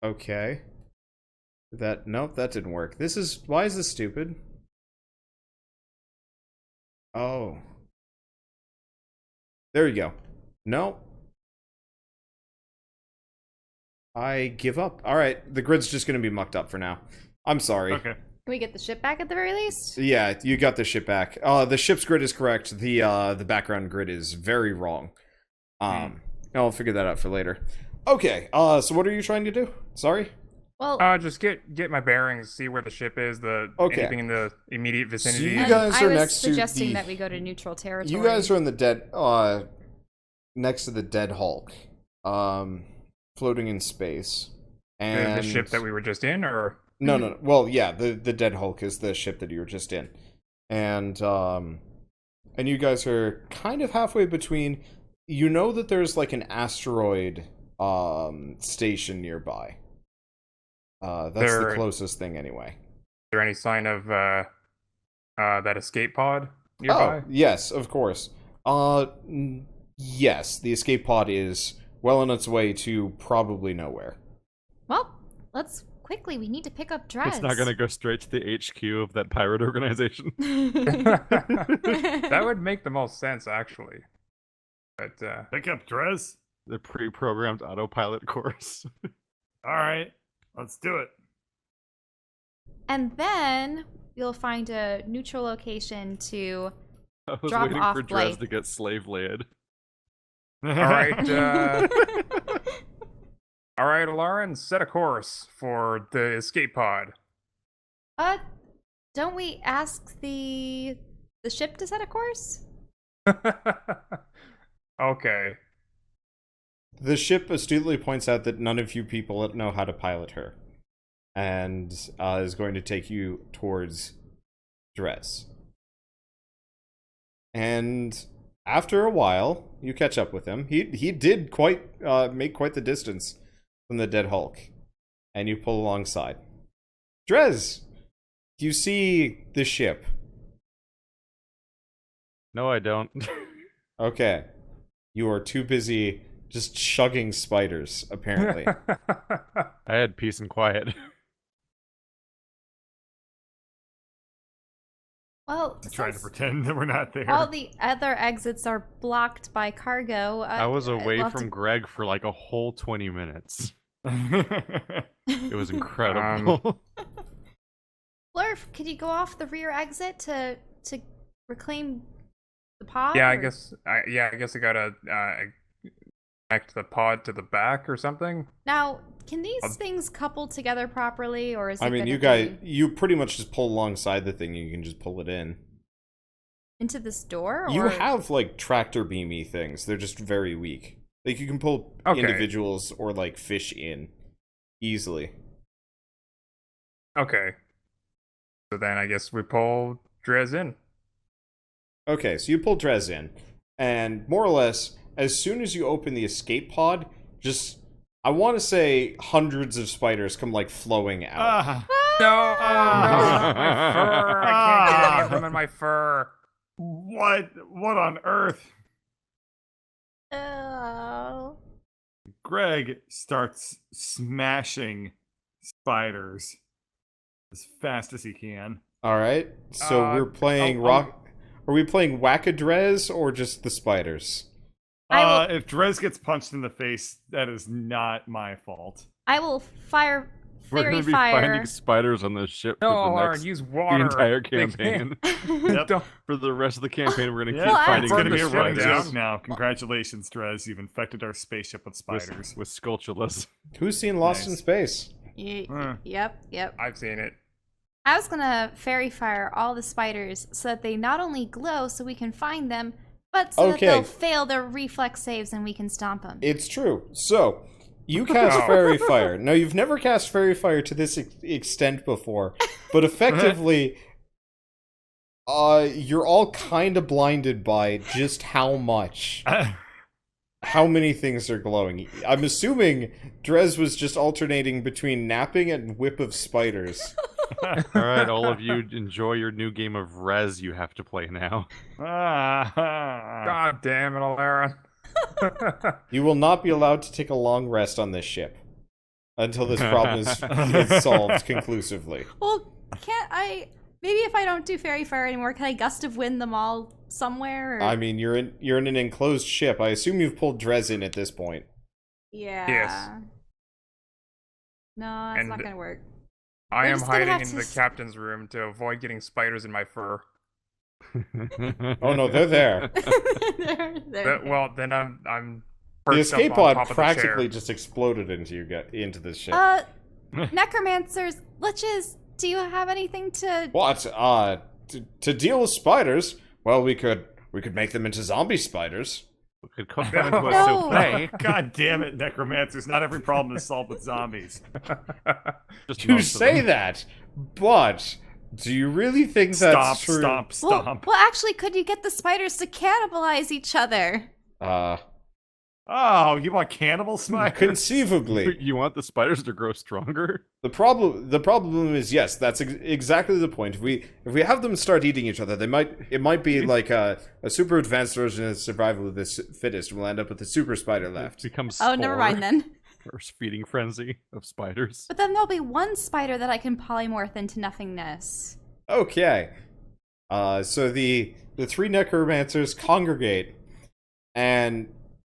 Okay. Nope, that didn't work. Why is this stupid? Oh. There you go. No. I give up. Alright, the grid's just gonna be mucked up for now. I'm sorry. Okay. Can we get the ship back at the very least? Yeah, you got the ship back. The ship's grid is correct. The background grid is very wrong. I'll figure that out for later. Okay, so what are you trying to do? Sorry? Well, Just get my bearings, see where the ship is, Okay. anything in the immediate vicinity. you guys I are was next to suggesting the- that we go to neutral territory. You guys are in the dead, next to the dead Hulk, floating in space. And The ship that we were just in, or No. Well, yeah, the dead Hulk is the ship that you were just in, and you guys are kind of halfway between. You know that there's like an asteroid station nearby. That's the closest thing, anyway. is there any sign of that escape pod nearby? Oh, yes, of course. Yes, the escape pod is well on its way to probably nowhere. Well, let's quickly. We need to pick up Drez. It's not going to go straight to the HQ of that pirate organization. That would make the most sense, actually. But Pick up Drez. The pre-programmed autopilot course. All right, let's do it. And then you'll find a neutral location to. I was Drop waiting off for Drez Blake. to get slave laid. all right, all right, Lauren, set a course for the escape pod. Don't we ask the ship to set a course? Okay. The ship astutely points out that none of you people know how to pilot her, and is going to take you towards Dress. And after a while, you catch up with him. He did make quite the distance from the dead Hulk, and you pull alongside. Drez, you see the ship. No, I don't. Okay, you are too busy just chugging spiders, apparently. I had peace and quiet. Well, Trying to since pretend that we're not there. all the other exits are blocked by cargo. I was away we'll have from to- Greg for like a whole 20 minutes. It was incredible. Blurf, could you go off the rear exit to reclaim the pod? Yeah, I or- guess I gotta connect the pod to the back or something. Now, can these things couple together properly, or is it? I mean, gonna you be pretty much just pull alongside the thing and you can just pull it in. into this door? You or... have, like, tractor beamy things. They're just very weak. Like, you can pull Okay. individuals or, like, fish in easily. Okay. So then I guess we pull Drez in. Okay, so you pull Drez in, and more or less, as soon as you open the escape pod, just, I want to say hundreds of spiders come, like, flowing out. Ah, No, my fur! I can't get any of them in my fur. what on earth? Oh. Greg starts smashing spiders as fast as he can. Alright, so we're playing Are we playing Whack-a-Drez or just the spiders? If Drez gets punched in the face, that is not my fault. I will fire We're fairy going to be fire. finding spiders on this ship No, for the Lauren, next use the water. entire They campaign. Yep. Don't- For the rest of the campaign, we're going to Yeah, keep Well, finding it's going to be a these running spiders joke now. Congratulations, Drez. You've infected our spaceship with spiders. with Sculptulas. Who's seen Lost in Nice. Space? Yep. I've seen it. I was gonna fairy fire all the spiders so that they not only glow so we can find them, but so that Okay. they'll fail their reflex saves and we can stomp them. It's true. So, you cast Oh. Fairy Fire. Now, you've never cast Fairy Fire to this extent before, but effectively, you're all kind of blinded by just how many things are glowing. I'm assuming Drez was just alternating between napping and whip of spiders. right, all of you enjoy your new game of Res you have to play now. God damn it, Alarin. You will not be allowed to take a long rest on this ship until this problem is solved conclusively. Well, can't I? Maybe if I don't do Fairy Fire anymore, can I Gust of Wind them all somewhere? Or... I mean, you're in an enclosed ship. I assume you've pulled Drez in at this point. Yeah. Yes. No, that's not gonna work. I We're am just gonna hiding have in to the captain's room to avoid getting spiders in my fur. Oh no, they're there. They're Well, then I'm The perched up escape on pod top of the practically chair. just exploded into this ship. Necromancers, liches, do you have anything to... What? To deal with spiders? Well, we could make them into zombie spiders. We could cook them into a No. souffle. God damn it, necromancers! Not every problem is solved with zombies. Just You most of say them. that, but do you really think that's Stomp, true? stomp, stomp. Well, actually, could you get the spiders to cannibalize each other? Oh, you want cannibal spiders? Conceivably. You want the spiders to grow stronger? The problem is, yes, that's exactly the point. If we have them start eating each other, it might be like a super advanced version of survival of the fittest, and we'll end up with a super spider It left. becomes Oh, never mind then. Or feeding frenzy of spiders. But then there'll be one spider that I can polymorph into nothingness. Okay. So the three necromancers congregate, and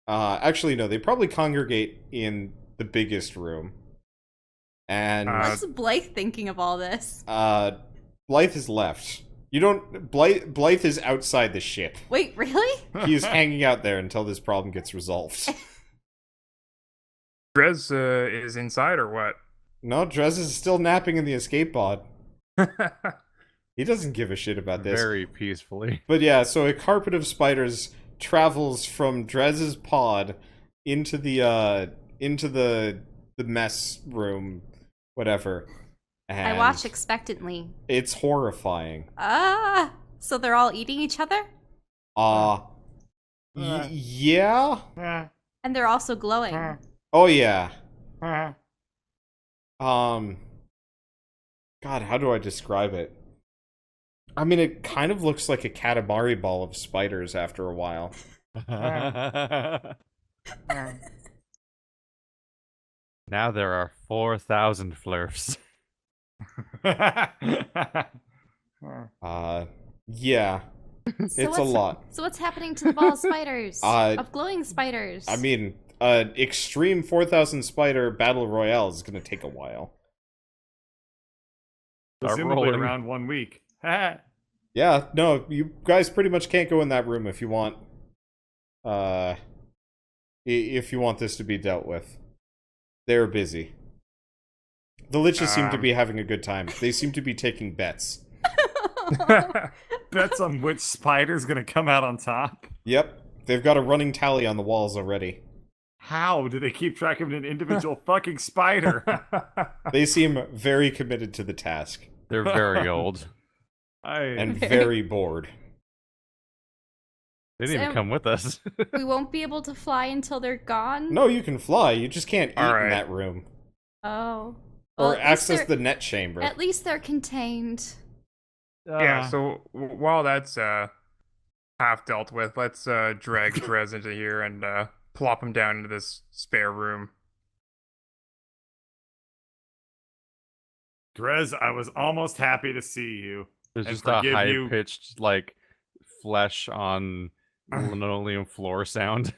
actually no, they probably congregate in the biggest room. And What's Blythe thinking of all this? Blythe is left. Blythe is outside the ship. Wait, really? He is hanging out there until this problem gets resolved. Drez is inside or what? No, Drez is still napping in the escape pod. He doesn't give a shit about this. Very peacefully. But yeah, so a carpet of spiders travels from Drez's pod into the mess room, whatever. And I watch expectantly. It's horrifying. So they're all eating each other? Yeah? And they're also glowing. Oh yeah. God, how do I describe it? I mean, it kind of looks like a Katamari ball of spiders after a while. Now there are 4,000 flurfs. Yeah. It's a lot. So what's happening to the ball of spiders? Of glowing spiders? I mean, an extreme 4,000 spider battle royale is going to take a while. Presumably rolling. around 1 week. Yeah, no, you guys pretty much can't go in that room if you want, if you want this to be dealt with. They're busy. The liches seem to be having a good time. They seem to be taking bets. Bets on which spider's gonna come out on top. Yep, they've got a running tally on the walls already. How do they keep track of an individual fucking spider? They seem very committed to the task. They're very old. And very bored. They didn't even So- come with us. We won't be able to fly until they're gone? No, you can fly, you just can't eat in Alright. that room. Oh. Or Well, at least access they're- the net chamber. At least they're contained. Yeah, so while that's half dealt with, let's drag Drez into here and plop him down into this spare room. Drez, I was almost happy to see you. There's And just a forgive you. high-pitched, like, flesh on linoleum floor sound.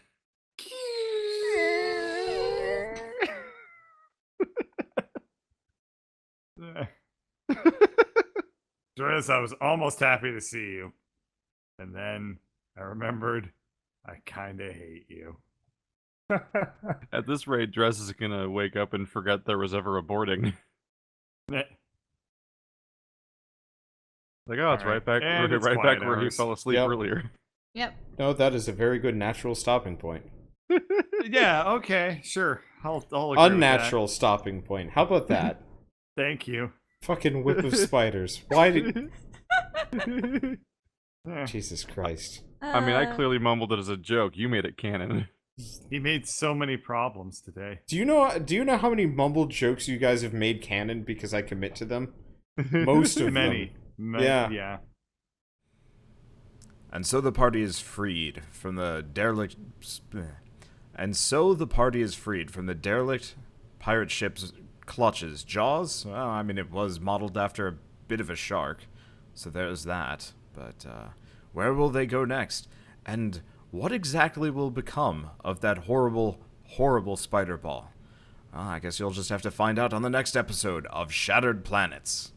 Drez, I was almost happy to see you. And then I remembered I kinda hate you. At this rate, Dress is gonna wake up and forget there was ever a boarding. Like, oh, it's right back, And it's right back quiet where he hours. fell asleep Yep. earlier. Yep. No, that is a very good natural stopping point. Yeah, okay, sure. I'll agree with Unnatural stopping point. How about that? that. Thank you. Fucking whip of spiders. Why did... Jesus Christ. I mean, I clearly mumbled it as a joke. You made it canon. He made so many problems today. Do you know how many mumbled jokes you guys have made canon because I commit to them? Most of Many. them. Yeah. Yeah. And so the party is freed from the derelict. And so the party is freed from the derelict pirate ship's clutches. Jaws? Well, I mean, it was modeled after a bit of a shark, so there's that. But where will they go next? And what exactly will become of that horrible, horrible spider ball? I guess you'll just have to find out on the next episode of Shattered Planets.